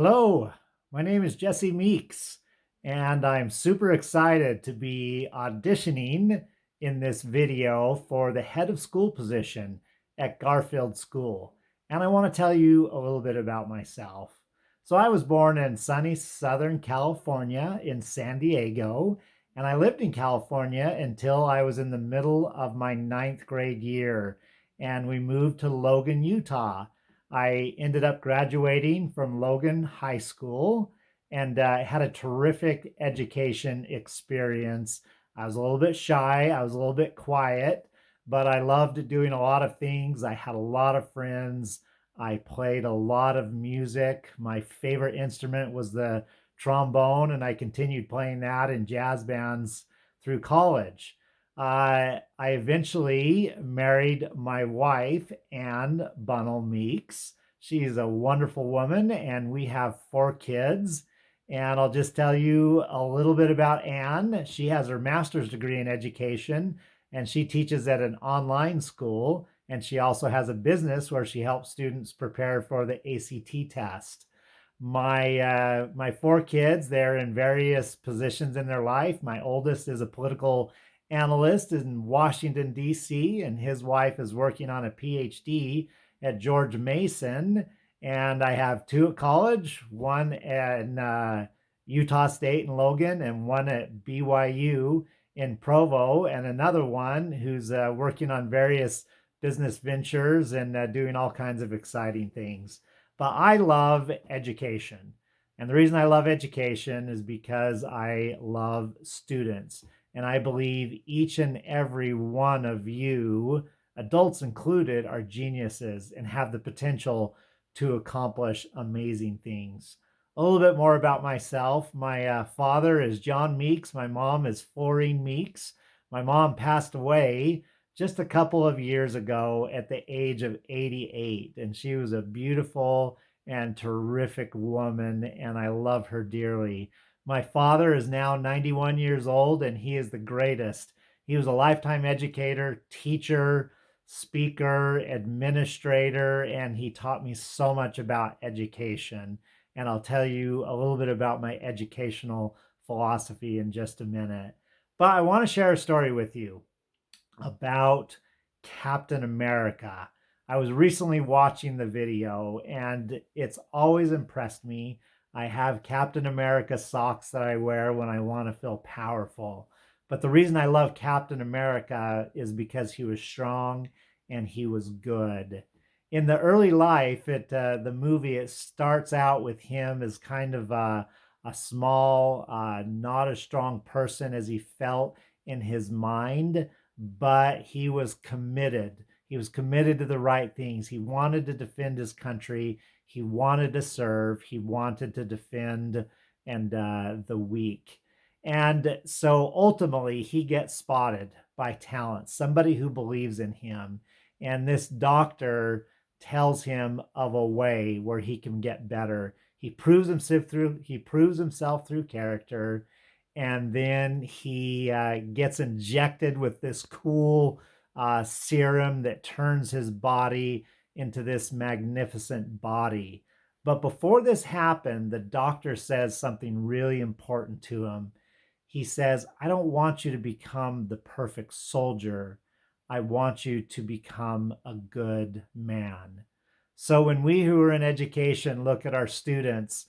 Hello, my name is Jesse Meeks, and I'm super excited to be auditioning in this video for the head of school position at Garfield School. And I want to tell you a little bit about myself. So I was born in sunny Southern California in San Diego, and I lived in California until I was in the middle of my ninth grade year, and we moved to Logan, Utah. I ended up graduating from Logan High School and had a terrific education experience. I was a little bit shy, I was a little bit quiet, but I loved doing a lot of things. I had a lot of friends. I played a lot of music. My favorite instrument was the trombone, and I continued playing that in jazz bands through college. I eventually married my wife, Ann Bunnell Meeks. She's a wonderful woman, and we have four kids. And I'll just tell you a little bit about Ann. She has her master's degree in education, and she teaches at an online school. And she also has a business where she helps students prepare for the ACT test. My four kids, they're in various positions in their life. My oldest is a political analyst in Washington, D.C., and his wife is working on a PhD at George Mason. And I have two at college, one in Utah State in Logan, and one at BYU in Provo, and another one who's working on various business ventures and doing all kinds of exciting things. But I love education. And the reason I love education is because I love students. And I believe each and every one of you, adults included, are geniuses and have the potential to accomplish amazing things. A little bit more about myself. My father is John Meeks. My mom is Florine Meeks. My mom passed away just a couple of years ago at the age of 88, and she was a beautiful and terrific woman, and I love her dearly. My father is now 91 years old, and he is the greatest. He was a lifetime educator, teacher, speaker, administrator, and he taught me so much about education. And I'll tell you a little bit about my educational philosophy in just a minute. But I want to share a story with you about Captain America. I was recently watching the video and it's always impressed me. I have Captain America socks that I wear when I want to feel powerful. But the reason I love Captain America is because he was strong and he was good. In the early life, the movie, it starts out with him as kind of a small, not a strong person as he felt in his mind, but he was committed. He was committed to the right things. He wanted to defend his country. He wanted to serve. He wanted to defend and the weak. And so ultimately, he gets spotted by talent, somebody who believes in him. And this doctor tells him of a way where he can get better. He proves himself through character, and then he gets injected with this cool serum that turns his body into this magnificent body. But before this happened, the doctor says something really important to him. He says, I don't want you to become the perfect soldier. I want you to become a good man. So when we who are in education look at our students,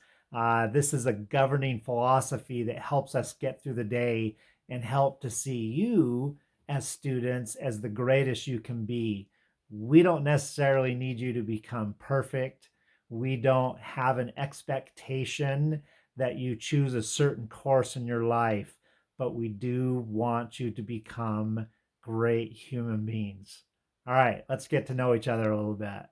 this is a governing philosophy that helps us get through the day and help to see you as students as the greatest you can be. We don't necessarily need you to become perfect. We don't have an expectation that you choose a certain course in your life, but we do want you to become great human beings. All right, let's get to know each other a little bit.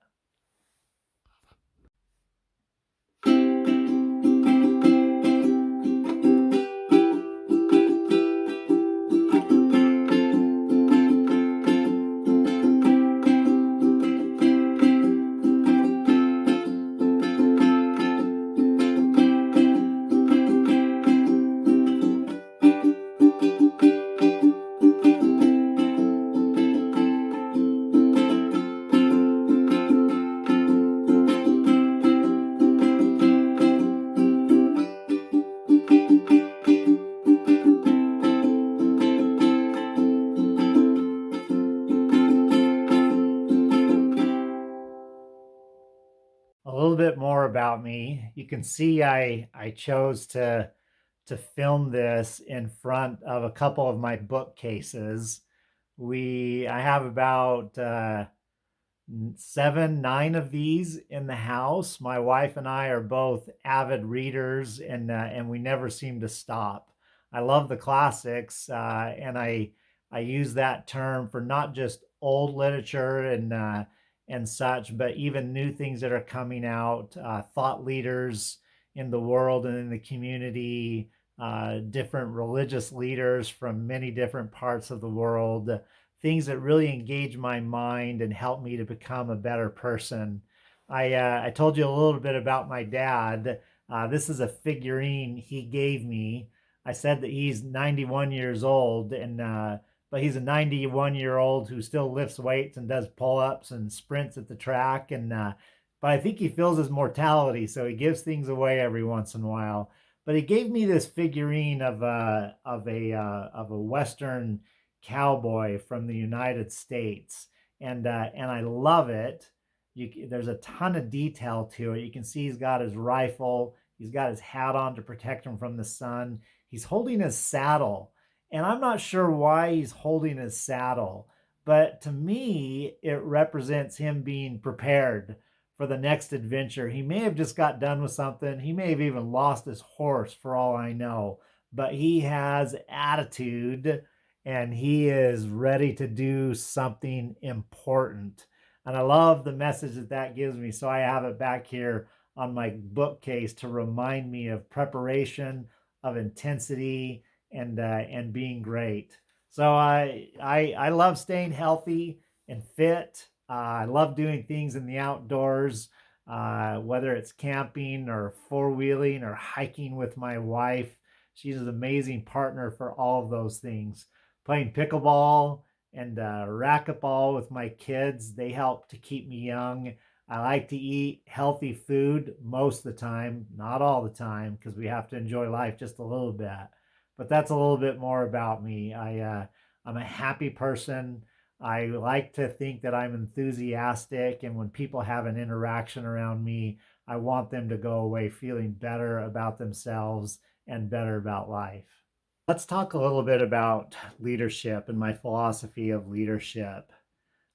little bit more about me. You can see I chose to film this in front of a couple of my bookcases. I have about 7, 9 of these in the house. My wife and I are both avid readers, and we never seem to stop. I love the classics, and I use that term for not just old literature and such, but even new things that are coming out, thought leaders in the world and in the community, different religious leaders from many different parts of the world, things that really engage my mind and help me to become a better person. I told you a little bit about my dad. This is a figurine he gave me. I said that he's 91 years old, and but he's a 91-year-old who still lifts weights and does pull-ups and sprints at the track. And but I think he feels his mortality, so he gives things away every once in a while. But he gave me this figurine of a Western cowboy from the United States, and I love it. There's a ton of detail to it. You can see he's got his rifle, he's got his hat on to protect him from the sun. He's holding his saddle, and I'm not sure why he's holding his saddle, but to me, it represents him being prepared for the next adventure. He may have just got done with something. He may have even lost his horse for all I know, but he has attitude and he is ready to do something important. And I love the message that that gives me. So I have it back here on my bookcase to remind me of preparation, of intensity, and being great. So I love staying healthy and fit. I love doing things in the outdoors, whether it's camping or four wheeling or hiking with my wife. She's an amazing partner for all of those things. Playing pickleball and racquetball with my kids, they help to keep me young. I like to eat healthy food most of the time, not all the time, because we have to enjoy life just a little bit. But that's a little bit more about me. I'm a happy person. I like to think that I'm enthusiastic, and when people have an interaction around me, I want them to go away feeling better about themselves and better about life. Let's talk a little bit about leadership and my philosophy of leadership.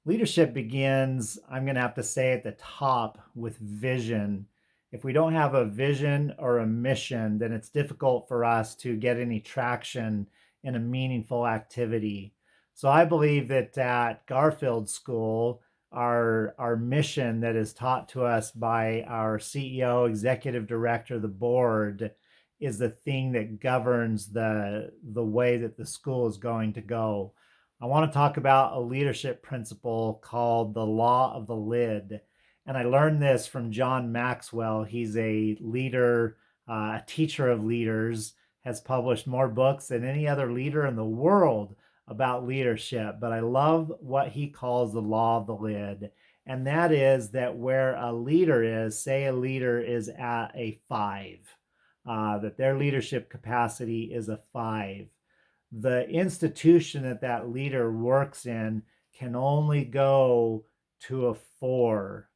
Leadership begins, I'm going to have to say at the top, with vision. If we don't have a vision or a mission, then it's difficult for us to get any traction in a meaningful activity. So I believe that at Garfield School, our mission that is taught to us by our CEO, executive director, the board, is the thing that governs the way that the school is going to go. I want to talk about a leadership principle called the law of the lid. And I learned this from John Maxwell. He's a leader, a teacher of leaders, has published more books than any other leader in the world about leadership. But I love what he calls the law of the lid. And that is that where a leader is, say a leader is at a 5, that their leadership capacity is a 5. The institution that that leader works in can only go to a 4.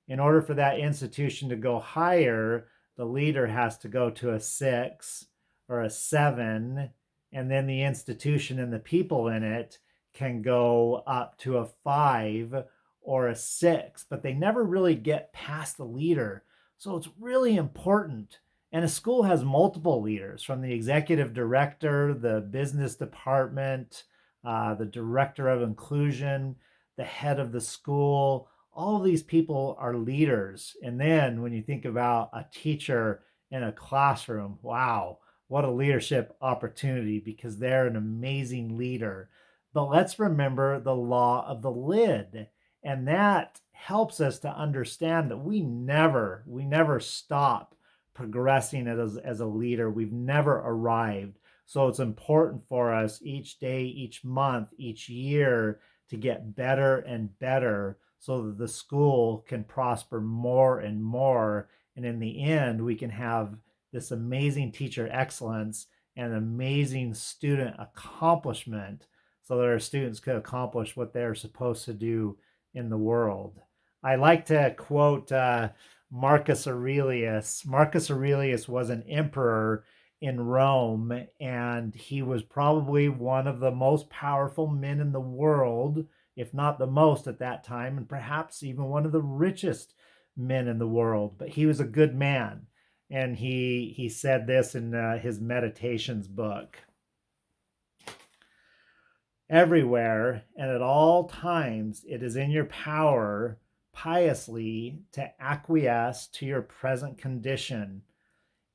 In order for that institution to go higher, the leader has to go to a 6 or a 7, and then the institution and the people in it can go up to a 5 or a 6, but they never really get past the leader. So it's really important. And a school has multiple leaders, from the executive director, the business department, the director of inclusion, the head of the school. All of these people are leaders. And then when you think about a teacher in a classroom, wow, what a leadership opportunity, because they're an amazing leader. But let's remember the law of the lid. And that helps us to understand that we never stop progressing as a leader. We've never arrived. So it's important for us each day, each month, each year to get better and better so that the school can prosper more and more. And in the end, we can have this amazing teacher excellence and amazing student accomplishment so that our students can accomplish what they're supposed to do in the world. I like to quote Marcus Aurelius. Marcus Aurelius was an emperor in Rome, and he was probably one of the most powerful men in the world, if not the most at that time, and perhaps even one of the richest men in the world. But he was a good man, and he said this in his Meditations book. Everywhere and at all times, it is in your power piously to acquiesce to your present condition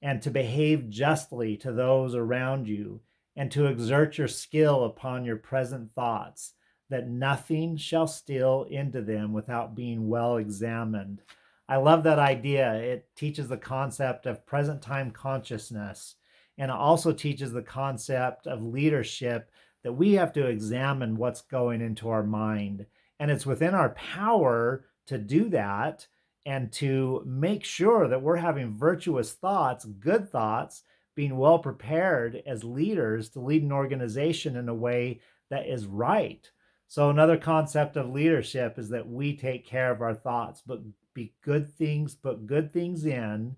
and to behave justly to those around you, and to exert your skill upon your present thoughts, that nothing shall steal into them without being well examined. I love that idea. It teaches the concept of present time consciousness, and it also teaches the concept of leadership, that we have to examine what's going into our mind. And it's within our power to do that and to make sure that we're having virtuous thoughts, good thoughts, being well prepared as leaders to lead an organization in a way that is right. So another concept of leadership is that we take care of our thoughts, but be good things, put good things in,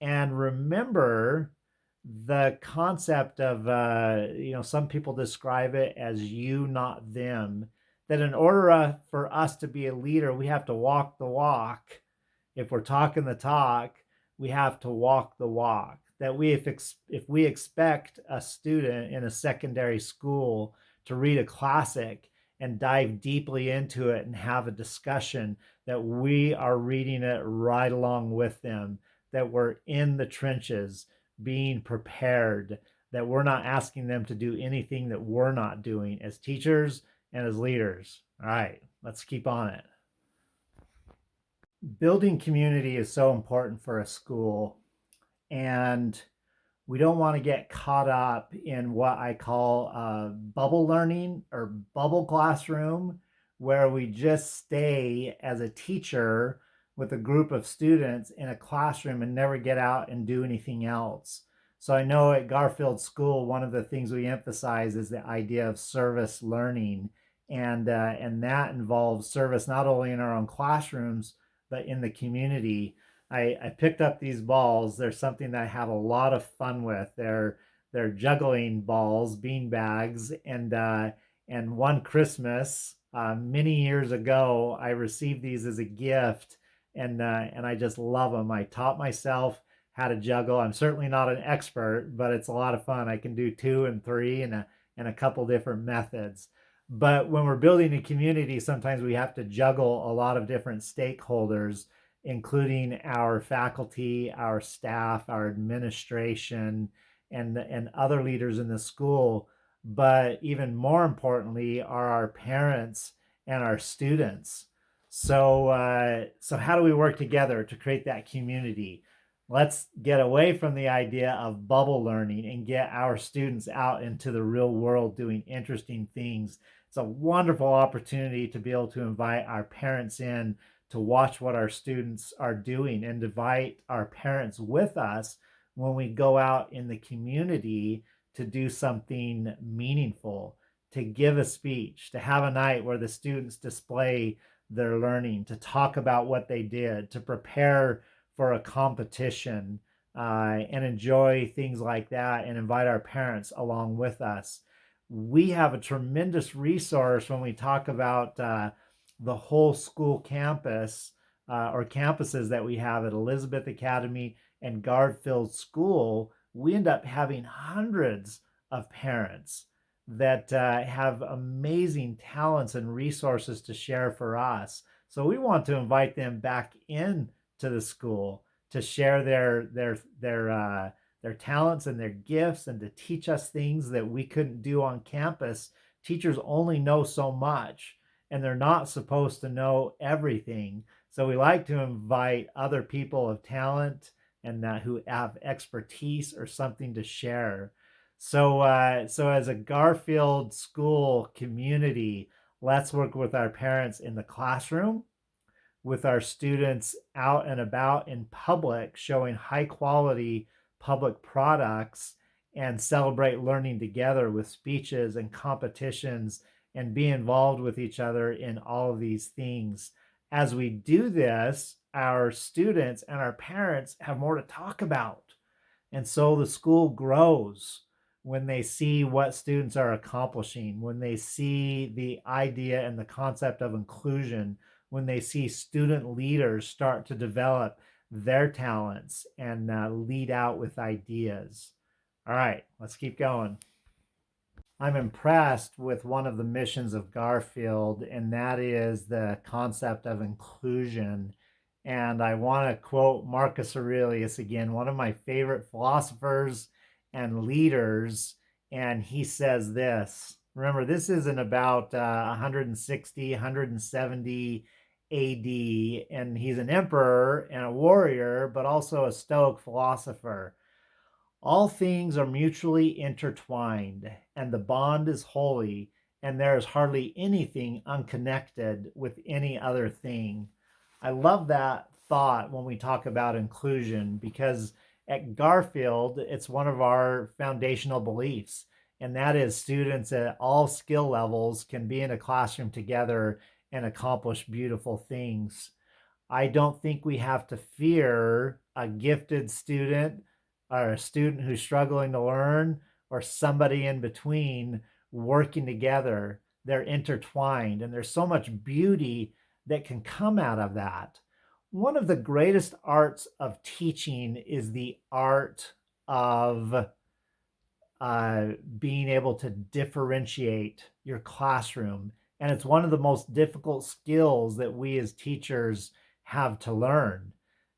and remember the concept of some people describe it as you, not them. That in order for us to be a leader, we have to walk the walk. If we're talking the talk, we have to walk the walk. That if we expect a student in a secondary school to read a classic and dive deeply into it and have a discussion, that we are reading it right along with them, that we're in the trenches being prepared, that we're not asking them to do anything that we're not doing as teachers and as leaders. All right, let's keep on it. Building community is so important for a school, and we don't want to get caught up in what I call bubble learning or bubble classroom, where we just stay as a teacher with a group of students in a classroom and never get out and do anything else. So I know at Garfield School, one of the things we emphasize is the idea of service learning, and that involves service not only in our own classrooms but in the community. I picked up these balls. They're something that I have a lot of fun with. They're juggling balls, bean bags, and one Christmas many years ago, I received these as a gift, and I just love them. I taught myself how to juggle. I'm certainly not an expert, but it's a lot of fun. I can do two and three and a couple different methods. But when we're building a community, sometimes we have to juggle a lot of different stakeholders, including our faculty, our staff, our administration, and other leaders in the school. But even more importantly are our parents and our students. So how do we work together to create that community? Let's get away from the idea of bubble learning and get our students out into the real world doing interesting things. It's a wonderful opportunity to be able to invite our parents in to watch what our students are doing and invite our parents with us when we go out in the community to do something meaningful, to give a speech, to have a night where the students display their learning, to talk about what they did, to prepare for a competition, and enjoy things like that, and invite our parents along with us. We have a tremendous resource when we talk about the whole school campus or campuses that we have at Elizabeth Academy and Garfield School. We end up having hundreds of parents that have amazing talents and resources to share for us. So we want to invite them back in to the school to share their talents and their gifts, and to teach us things that we couldn't do on campus. Teachers only know so much, and they're not supposed to know everything. So we like to invite other people of talent and who have expertise or something to share. So as a Garfield School community, let's work with our parents in the classroom, with our students out and about in public, showing high quality public products, and celebrate learning together with speeches and competitions, and be involved with each other in all of these things. As we do this, our students and our parents have more to talk about. And so the school grows when they see what students are accomplishing, when they see the idea and the concept of inclusion, when they see student leaders start to develop their talents and lead out with ideas. All right, let's keep going. I'm impressed with one of the missions of Garfield, and that is the concept of inclusion. And I want to quote Marcus Aurelius again, one of my favorite philosophers and leaders. And he says this. Remember, this isn't about 160, 170 AD, and he's an emperor and a warrior, but also a Stoic philosopher. All things are mutually intertwined, and the bond is holy, and there is hardly anything unconnected with any other thing. I love that thought when we talk about inclusion because at Garfield, it's one of our foundational beliefs, and that is students at all skill levels can be in a classroom together and accomplish beautiful things. I don't think we have to fear a gifted student or a student who's struggling to learn or somebody in between working together. They're intertwined, and there's so much beauty that can come out of that. One of the greatest arts of teaching is the art of being able to differentiate your classroom. And it's one of the most difficult skills that we as teachers have to learn.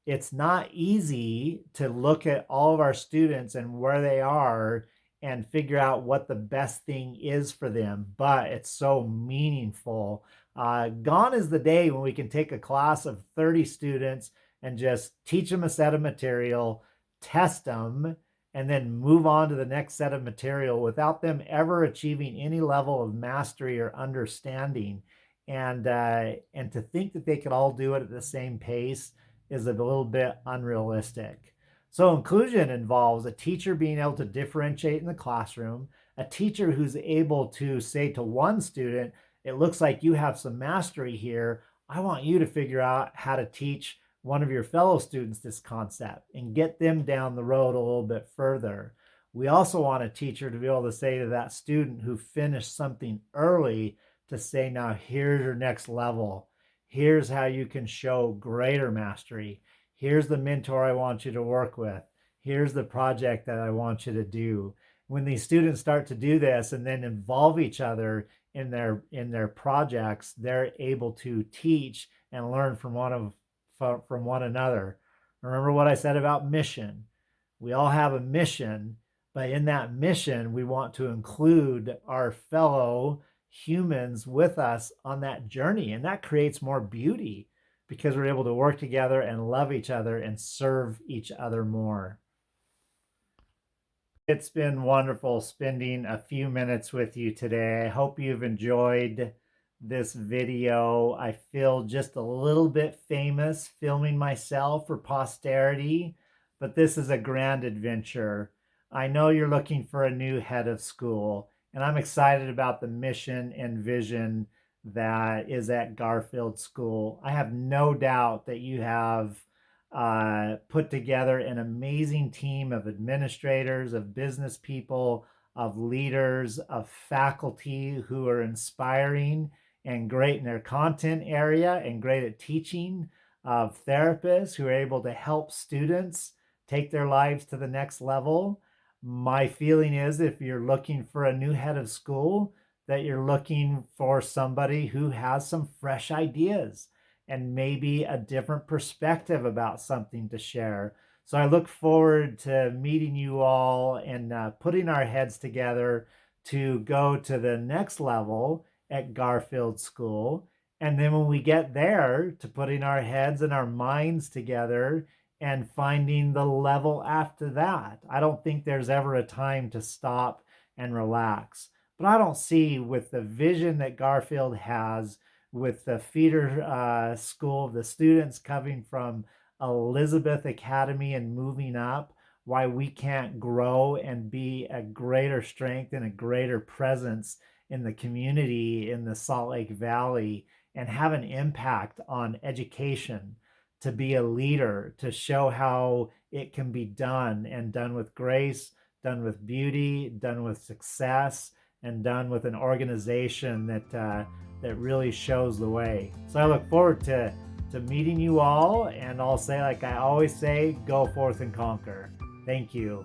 It's not easy to look at all of our students and where they are and figure out what the best thing is for them, but it's so meaningful. Gone is the day when we can take a class of 30 students and just teach them a set of material, test them, and then move on to the next set of material without them ever achieving any level of mastery or understanding. And to think that they could all do it at the same pace is a little bit unrealistic. So inclusion involves a teacher being able to differentiate in the classroom, a teacher who's able to say to one student, it looks like you have some mastery here. I want you to figure out how to teach one of your fellow students this concept and get them down the road a little bit further. We also want a teacher to be able to say to that student who finished something early to say, now here's your next level. Here's how you can show greater mastery. Here's the mentor I want you to work with. Here's the project that I want you to do. When these students start to do this and then involve each other in their projects, they're able to teach and learn from one another. Remember what I said about mission. We all have a mission, but in that mission, we want to include our fellow humans with us on that journey. And that creates more beauty because we're able to work together and love each other and serve each other more. It's been wonderful spending a few minutes with you today. I hope you've enjoyed this video. I feel just a little bit famous filming myself for posterity, but this is a grand adventure. I know you're looking for a new head of school, and I'm excited about the mission and vision that is at Garfield School. I have no doubt that you have put together an amazing team of administrators, of business people, of leaders, of faculty who are inspiring and great in their content area and great at teaching, of therapists who are able to help students take their lives to the next level. My feeling is if you're looking for a new head of school, that you're looking for somebody who has some fresh ideas and maybe a different perspective about something to share. So I look forward to meeting you all and putting our heads together to go to the next level at Garfield School. And then when we get there, to putting our heads and our minds together and finding the level after that. I don't think there's ever a time to stop and relax. But I don't see, with the vision that Garfield has, with the feeder school, the students coming from Elizabeth Academy and moving up, why we can't grow and be a greater strength and a greater presence in the community in the Salt Lake Valley and have an impact on education. to be a leader, to show how it can be done, and done with grace, done with beauty, done with success, and done with an organization that really shows the way. So I look forward to meeting you all, and I'll say, like I always say, go forth and conquer. Thank you.